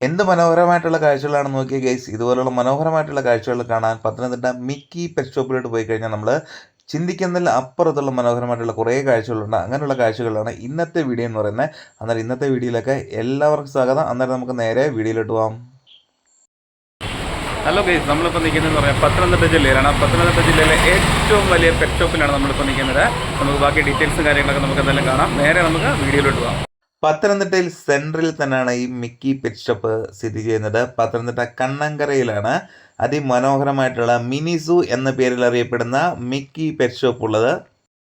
എന്ത് മനോഹരമായിട്ടുള്ള കാഴ്ചകളാണെന്ന് നോക്കിയേ ഗൈസ്. ഇതുപോലുള്ള മനോഹരമായിട്ടുള്ള കാഴ്ചകൾ കാണാൻ പത്തനംതിട്ട മിക്കി പെറ്റ് ഷോപ്പിലോട്ട് പോയി കഴിഞ്ഞാൽ നമ്മൾ ചിന്തിക്കുന്നതിൽ അപ്പുറത്തുള്ള മനോഹരമായിട്ടുള്ള കുറേ കാഴ്ചകളുണ്ട്. അങ്ങനെയുള്ള കാഴ്ചകളാണ് ഇന്നത്തെ വീഡിയോ എന്ന് പറയുന്നത്. അന്നേരം ഇന്നത്തെ വീഡിയോയിലൊക്കെ എല്ലാവർക്കും സ്വാഗതം. അന്നേരം നമുക്ക് നേരെ വീഡിയോയിലോട്ട് പോകാം. ഹലോ ഗൈസ്, നമ്മളിപ്പോൾ നിൽക്കുന്നതെന്ന് പറയാം പത്തനംതിട്ട ജില്ലയിലാണ്. പത്തനംതിട്ട ജില്ലയിലെ ഏറ്റവും വലിയ പെറ്റ് ഷോപ്പിലാണ് നമ്മളിപ്പോൾ നിൽക്കുന്നത്. നമുക്ക് ബാക്കി ഡീറ്റെയിൽസും കാര്യങ്ങളൊക്കെ നമുക്ക് എന്തെല്ലാം കാണാം. നേരെ നമുക്ക് വീഡിയോയിലോട്ട് പോകാം. പത്തനംതിട്ടയിൽ സെൻട്രലിൽ തന്നെയാണ് ഈ മിക്കി പെറ്റ് ഷോപ്പ് സ്ഥിതി ചെയ്യുന്നത്. പത്തനംതിട്ട കണ്ണങ്കരയിലാണ് അതിമനോഹരമായിട്ടുള്ള മിനി സൂ എന്ന പേരിൽ അറിയപ്പെടുന്ന മിക്കി പെറ്റ് ഷോപ്പ് ഉള്ളത്.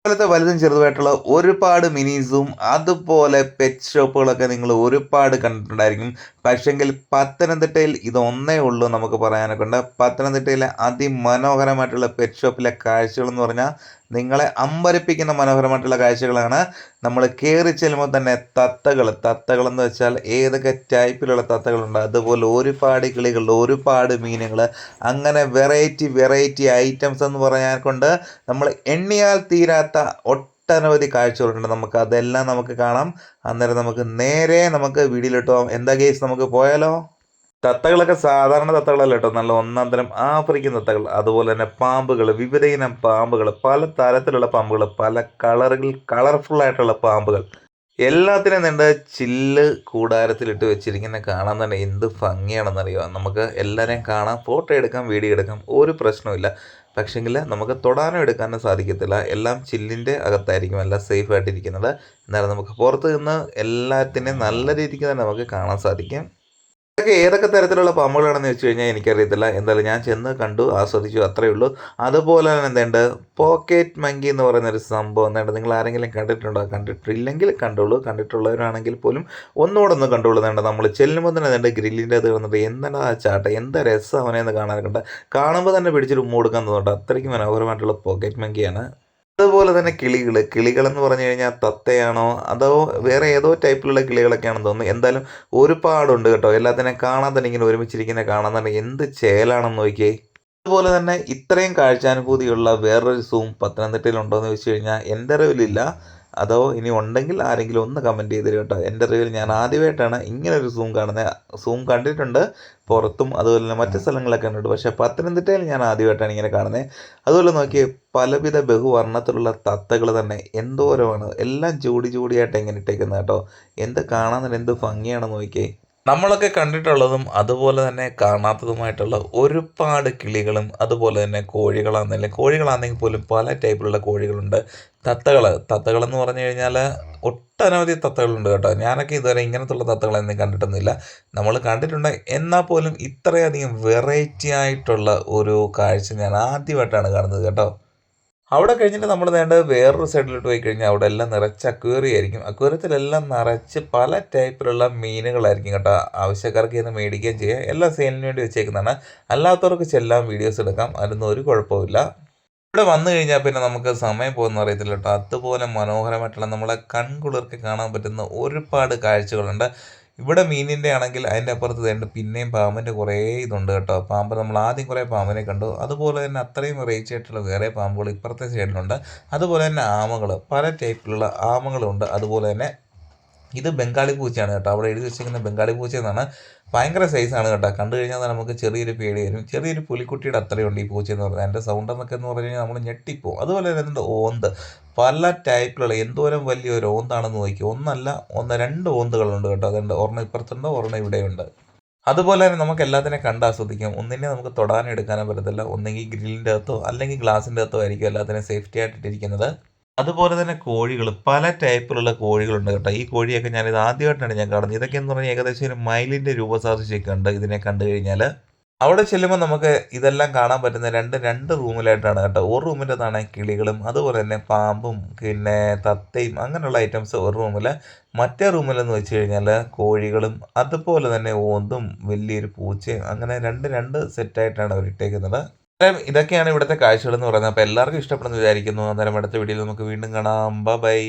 അതുപോലത്തെ വലുതും ചെറുതുമായിട്ടുള്ള ഒരുപാട് മിനീസും അതുപോലെ പെറ്റ് ഷോപ്പുകളൊക്കെ നിങ്ങൾ ഒരുപാട് കണ്ടിട്ടുണ്ടായിരിക്കും. പക്ഷെങ്കിൽ പത്തനംതിട്ടയിൽ ഇതൊന്നേ ഉള്ളൂ നമുക്ക് പറയാനൊക്കെ ഉണ്ട്. പത്തനംതിട്ടയിലെ അതിമനോഹരമായിട്ടുള്ള പെറ്റ് ഷോപ്പിലെ കാഴ്ചകൾ എന്ന് പറഞ്ഞാൽ നിങ്ങളെ അമ്പരപ്പിക്കുന്ന മനോഹരമായിട്ടുള്ള കാഴ്ചകളാണ്. നമ്മൾ കയറി ചെല്ലുമ്പോൾ തന്നെ തത്തകളെന്ന് വെച്ചാൽ ഏതൊക്കെ ടൈപ്പിലുള്ള തത്തകളുണ്ട്, അതുപോലെ ഒരുപാട് കിളികൾ, ഒരുപാട് മീനുകൾ, അങ്ങനെ വെറൈറ്റി ഐറ്റംസ് എന്ന് പറയാൻ കൊണ്ട് നമ്മൾ എണ്ണിയാൽ തീരാത്ത ഒട്ടനവധി കാഴ്ചകളുണ്ട്. നമുക്ക് അതെല്ലാം നമുക്ക് കാണാം. അന്നേരം നമുക്ക് വീഡിയോയിലിട്ട് പോകാം. എന്താ കേസ്, നമുക്ക് പോയാലോ? തത്തകളൊക്കെ സാധാരണ തത്തകളല്ല കേട്ടോ, നല്ല ഒന്നാം തരം ആഫ്രിക്കൻ തത്തകൾ. അതുപോലെ തന്നെ പാമ്പുകൾ, വിവിധ ഇനം പാമ്പുകൾ, പല തരത്തിലുള്ള പാമ്പുകൾ, പല കളർഫുൾ ആയിട്ടുള്ള പാമ്പുകൾ, എല്ലാത്തിനും നീണ്ട ചില്ല് കൂടാരത്തിലിട്ട് വെച്ചിരിക്കുന്ന കാണാൻ തന്നെ എന്ത് ഭംഗിയാണെന്നറിയുക. നമുക്ക് എല്ലാവരെയും കാണാം, ഫോട്ടോ എടുക്കാം, വീഡിയോ എടുക്കാം, ഒരു പ്രശ്നമില്ല. പക്ഷേങ്കിൽ നമുക്ക് തൊടാനോ എടുക്കാനോ സാധിക്കത്തില്ല. എല്ലാം ചില്ലിൻ്റെ അകത്തായിരിക്കും എല്ലാം സേഫ് ആയിട്ടിരിക്കുന്നത്. എന്നാലും നമുക്ക് പുറത്ത് നിന്ന് എല്ലാത്തിനെയും നല്ല രീതിക്ക് തന്നെ നമുക്ക് കാണാൻ സാധിക്കും. ഇതൊക്കെ ഏതൊക്കെ തരത്തിലുള്ള പാമ്പുകളാണെന്ന് വെച്ച് കഴിഞ്ഞാൽ എനിക്കറിയത്തില്ല. എന്തായാലും ഞാൻ ചെന്ന് കണ്ടു, ആസ്വദിച്ചു, അത്രയേ ഉള്ളൂ. അതുപോലെ തന്നെ എന്തുണ്ട്, പോക്കറ്റ് മങ്കി എന്ന് പറയുന്നൊരു സംഭവം എന്തുണ്ട്, നിങ്ങൾ ആരെങ്കിലും കണ്ടിട്ടുണ്ടോ? കണ്ടിട്ടില്ലെങ്കിൽ കണ്ടോളൂ, കണ്ടിട്ടുള്ളവരാണെങ്കിൽ പോലും ഒന്നുകൂടെ ഒന്ന് കണ്ടോളൂ. എന്തുണ്ട്, നമ്മൾ ചെല്ലുമ്പോൾ തന്നെ എന്തുണ്ട്, ഗ്രില്ലിൻ്റെ അത് വന്നിട്ട് എന്താണ് ആ ചാട്ട, എന്താ രസം അവനെന്ന് കാണാനൊക്കെ ഉണ്ട്. കാണുമ്പോൾ തന്നെ പിടിച്ചൊരു ഉമ്മ കൊടുക്കാൻ തോന്നുന്നുണ്ട്. അത്രയ്ക്ക് മനോഹരമായിട്ടുള്ള പോക്കറ്റ് മങ്കിയാണ്. അതുപോലെ തന്നെ കിളികളെന്ന് പറഞ്ഞു കഴിഞ്ഞാൽ തത്തയാണോ അതോ വേറെ ഏതോ ടൈപ്പിലുള്ള കിളികളൊക്കെയാണെന്ന് തോന്നുന്നു. എന്തായാലും ഒരുപാടുണ്ട് കേട്ടോ. എല്ലാത്തിനെയും കാണാൻ തന്നെ ഇങ്ങനെ ഒരുമിച്ചിരിക്കുന്ന കാണാൻ തന്നെ എന്ത് ചേലാണെന്ന് നോക്കിയേ. അതുപോലെ തന്നെ ഇത്രയും കാഴ്ചാനുഭൂതിയുള്ള വേറൊരു സൂം പത്തനംതിട്ടയിൽ ഉണ്ടോ എന്ന് ചോദിച്ചു കഴിഞ്ഞാൽ എൻ്റെ അറിവിലില്ല. അതോ ഇനി ഉണ്ടെങ്കിൽ ആരെങ്കിലും ഒന്ന് കമൻറ്റ് ചെയ്ത് തരും കേട്ടോ. എൻ്റെ അറിവിൽ ഞാൻ ആദ്യമായിട്ടാണ് ഇങ്ങനൊരു സൂം കാണുന്നത്. സൂം കണ്ടിട്ടുണ്ട് പുറത്തും അതുപോലെ തന്നെ മറ്റ് സ്ഥലങ്ങളൊക്കെ കണ്ടിട്ടുണ്ട്, പക്ഷേ പത്തനംതിട്ടയിൽ ഞാൻ ആദ്യമായിട്ടാണ് ഇങ്ങനെ കാണുന്നത്. അതുപോലെ നോക്കിയേ, പലവിധ ബഹുവർണ്ണത്തിലുള്ള തത്തകൾ തന്നെ എന്തോരമാണ്, എല്ലാം ജോഡിയായിട്ട് ഇങ്ങനെ ഇട്ടേക്കുന്നത് കേട്ടോ. എന്ത് കാണാൻ തന്നെ എന്ത് ഭംഗിയാണെന്ന് നോക്കിയേ. നമ്മളൊക്കെ കണ്ടിട്ടുള്ളതും അതുപോലെ തന്നെ കാണാത്തതുമായിട്ടുള്ള ഒരുപാട് കിളികളും അതുപോലെ തന്നെ കോഴികളാണെങ്കിൽ പോലും പല ടൈപ്പിലുള്ള കോഴികളുണ്ട്. തത്തകളെന്ന് പറഞ്ഞു കഴിഞ്ഞാൽ ഒട്ടനവധി തത്തകളുണ്ട് കേട്ടോ. ഞാനൊക്കെ ഇതുവരെ ഇങ്ങനത്തുള്ള തത്തകളൊന്നും കണ്ടിട്ടൊന്നുമില്ല. നമ്മൾ കണ്ടിട്ടുണ്ട്, എന്നാൽ പോലും ഇത്രയധികം വെറൈറ്റി ആയിട്ടുള്ള ഒരു കാഴ്ച ഞാൻ ആദ്യമായിട്ടാണ് കാണുന്നത് കേട്ടോ. അവിടെ കഴിഞ്ഞിട്ട് നമ്മൾ വേണ്ടത് വേറൊരു സൈഡിലോട്ട് പോയി കഴിഞ്ഞാൽ അവിടെ എല്ലാം നിറച്ച് അക്വേറിയം ആയിരിക്കും. അക്വേറിയത്തിലെല്ലാം നിറച്ച് പല ടൈപ്പിലുള്ള മീനുകളായിരിക്കും കേട്ടോ. ആവശ്യക്കാർക്ക് ഇന്ന് മേടിക്കുകയും ചെയ്യാം. എല്ലാം സെയിലിന് വേണ്ടി വെച്ചേക്കുന്നതാണ്. അല്ലാത്തവർക്ക് ചെല്ലാം വീഡിയോസ് എടുക്കാം, അതിനൊന്നും ഒരു കുഴപ്പമില്ല. ഇവിടെ വന്നു കഴിഞ്ഞാൽ പിന്നെ നമുക്ക് സമയം പോകുന്ന അറിയത്തില്ല കേട്ടോ. അതുപോലെ മനോഹരമായിട്ടുള്ള നമ്മളെ കൺകുളിർക്ക് കാണാൻ പറ്റുന്ന ഒരുപാട് കാഴ്ചകളുണ്ട്. ഇവിടെ മീനിൻ്റെ ആണെങ്കിൽ അതിൻ്റെ അപ്പുറത്ത് തേണ്ട പിന്നെയും പാമ്പിൻ്റെ കുറേ ഇതുണ്ട് കേട്ടോ. പാമ്പ് നമ്മൾ ആദ്യം കുറേ പാമ്പിനെ കണ്ടു. അതുപോലെ തന്നെ അത്രയും വെറൈറ്റി ആയിട്ടുള്ള വേറെ പാമ്പുകൾ ഇപ്പുറത്തെ സൈഡിലുണ്ട്. അതുപോലെ തന്നെ ആമകൾ, പല ടൈപ്പിലുള്ള ആമകളുണ്ട്. അതുപോലെ തന്നെ ഇത് ബംഗാളി പൂച്ചയാണ് കേട്ടോ. അവിടെ എഴുതി വെച്ചിരിക്കുന്ന ബംഗാളി പൂച്ച എന്നാണ്. ഭയങ്കര സൈസാണ് കേട്ടോ. കണ്ടു കഴിഞ്ഞാൽ നമുക്ക് ചെറിയൊരു പേടി വരും. ചെറിയൊരു പുലിക്കുട്ടിയുടെ അത്രയുണ്ട് ഈ പൂച്ച എന്ന് പറഞ്ഞാൽ. എൻ്റെ സൗണ്ട് എന്നൊക്കെ എന്ന് പറഞ്ഞു കഴിഞ്ഞാൽ നമ്മൾ ഞെട്ടിപ്പോവും. അതുപോലെ തന്നെ എന്തുണ്ട്, ഓന്ത്, പല ടൈപ്പിലുള്ള എന്തോരം വലിയൊരു ഓന്താണെന്ന് നോക്കി. രണ്ട് ഓന്തുകളുണ്ട് കേട്ടോ. അതുണ്ട്, ഒരെണ്ണം ഇപ്പുറത്തുണ്ട്, ഒരെണ്ണം ഇവിടെയുണ്ട്. അതുപോലെ തന്നെ നമുക്ക് എല്ലാത്തിനെയും കണ്ടാസ്വദിക്കാം. ഒന്നിനെ നമുക്ക് തൊടാനും എടുക്കാനും പറ്റത്തില്ല. ഒന്നെങ്കിൽ ഗ്രില്ലിൻ്റെ അകത്തോ അല്ലെങ്കിൽ ഗ്ലാസിൻ്റെ അകത്തോ ആയിരിക്കും എല്ലാത്തിനെയും സേഫ്റ്റി ആയിട്ടിരിക്കുന്നത്. അതുപോലെ തന്നെ കോഴികൾ, പല ടൈപ്പിലുള്ള കോഴികളുണ്ട് കേട്ടോ. ഈ കോഴിയൊക്കെ ഞാനിത് ആദ്യമായിട്ടാണ് ഞാൻ കാണുന്നത്. ഇതൊക്കെ എന്ന് പറഞ്ഞാൽ ഏകദേശം ഒരു മയിലിൻ്റെ രൂപസാദൃശ്യമൊക്കെ ഉണ്ട് ഇതിനെ കണ്ടു കഴിഞ്ഞാൽ. അവിടെ ചെല്ലുമ്പോൾ നമുക്ക് ഇതെല്ലാം കാണാൻ പറ്റുന്ന രണ്ട് റൂമിലായിട്ടാണ് കേട്ടോ. ഒരു റൂമിൻ്റെതാണ് കിളികളും അതുപോലെ തന്നെ പാമ്പും പിന്നെ തത്തയും അങ്ങനെയുള്ള ഐറ്റംസ് ഒരു റൂമിൽ. മറ്റേ റൂമിലെന്ന് വെച്ച് കഴിഞ്ഞാൽ കോഴികളും അതുപോലെ തന്നെ ഓന്തും വലിയൊരു പൂച്ചയും, അങ്ങനെ രണ്ട് സെറ്റായിട്ടാണ് അവർ ഇട്ടേക്കുന്നത്. ഇതൊക്കെയാണ് ഇവിടുത്തെ കാഴ്ചകൾ എന്ന് പറയുന്നത്. അപ്പോൾ എല്ലാവർക്കും ഇഷ്ടപ്പെടുന്നു വിചാരിക്കുന്നു. അന്നേരം അടുത്ത വീഡിയോയിൽ നമുക്ക് വീണ്ടും കാണാം. ബൈ.